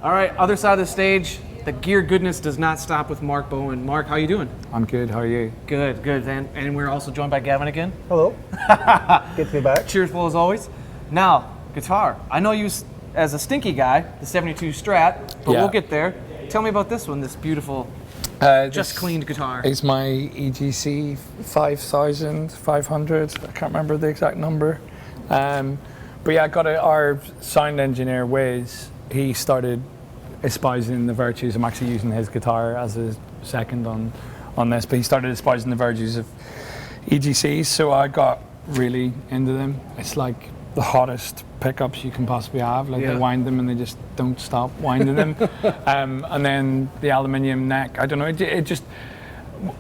All right, other side of the stage, the gear goodness does not stop with Mark Bowen. Mark, how you doing? I'm good, how are you? Good, good. And we're also joined by Gavin again. Hello. Good to be back. Cheerful as always. Now, guitar. I know you as a stinky guy, the 72 Strat, but we'll get there. Tell me about this one, this beautiful, just cleaned guitar. It's my EGC 5500. I can't remember the exact number. But yeah, I got our sound engineer, Wiz. He started espousing the virtues. I'm actually using his guitar as a second on this, but he started espousing the virtues of EGCs, so I got really into them. It's like the hottest pickups you can possibly have. Like they wind them and they just don't stop winding them. And then the aluminium neck, I don't know, it just,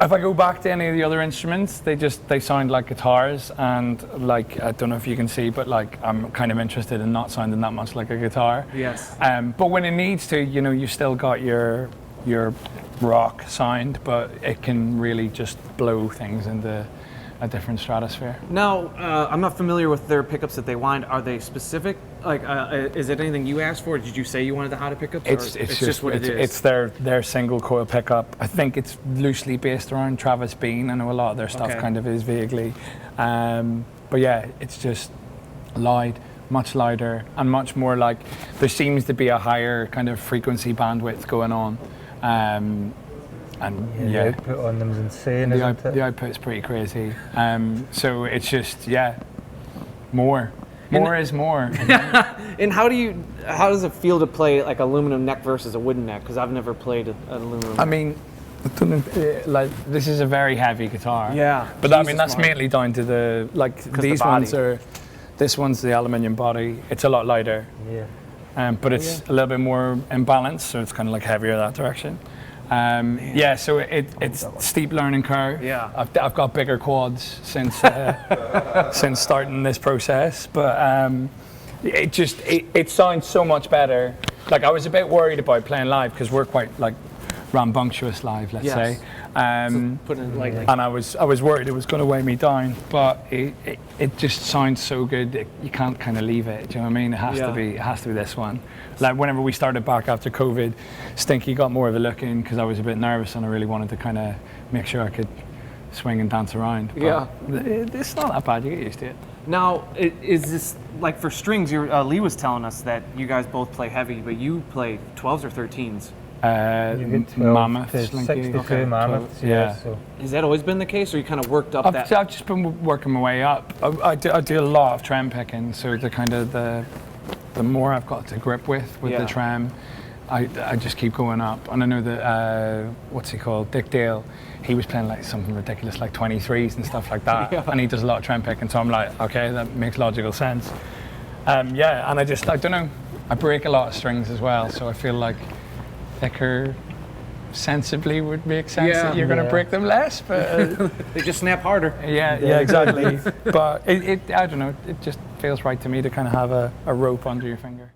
if I go back to any of the other instruments, they sound like guitars, and like, I don't know if you can see, but like I'm kind of interested in not sounding that much like a guitar. Yes. But when it needs to, you know, you still got your rock sound, but it can really just blow things into a different stratosphere. Now, I'm not familiar with their pickups that they wind. Are they specific? Like, is it anything you asked for? Did you say you wanted the hotter pickups? It's just what it is. It's their single coil pickup. I think it's loosely based around Travis Bean. I know a lot of their stuff kind of is vaguely. But yeah, it's just loud, much louder, and much more like, there seems to be a higher kind of frequency bandwidth going on. And the output on them is insane, isn't it? The output's pretty crazy. So it's just, more. More is more. And how does it feel to play like aluminum neck versus a wooden neck? Because I've never played an aluminum neck. I mean, like, this is a very heavy guitar. Yeah. But I mean, that's mainly down to these ones are, this one's the aluminium body. It's a lot lighter. Yeah. But it's a little bit more imbalanced, so it's kind of like heavier that direction. So it's steep learning curve. Yeah. I've got bigger quads since since starting this process, but it sounds so much better. Like, I was a bit worried about playing live because we're quite like rambunctious live, let's say. Putting it lightly. And I was worried it was going to weigh me down, but it just sounds so good. You can't kind of leave it. Do you know what I mean? It has to be this one. Like, whenever we started back after COVID, Stinky got more of a look in because I was a bit nervous and I really wanted to kind of make sure I could swing and dance around. But it's not that bad. You get used to it. Now, is this like for strings? Lee was telling us that you guys both play heavy, but you play 12s or 13s. Mammoth, 62 mammoths, so. Has that always been the case, or you kind of worked up that? I've just been working my way up. I do a lot of trem picking, so the more I've got to grip with the trem, I just keep going up. And I know that what's he called, Dick Dale, he was playing like something ridiculous, like 23s and stuff like that, and he does a lot of trem picking. So I'm like, okay, that makes logical sense. And I don't know, I break a lot of strings as well, so I feel like thicker sensibly would make sense that you're going to break them less, but they just snap harder. Yeah, exactly. But I don't know, it just feels right to me to kind of have a rope under your finger.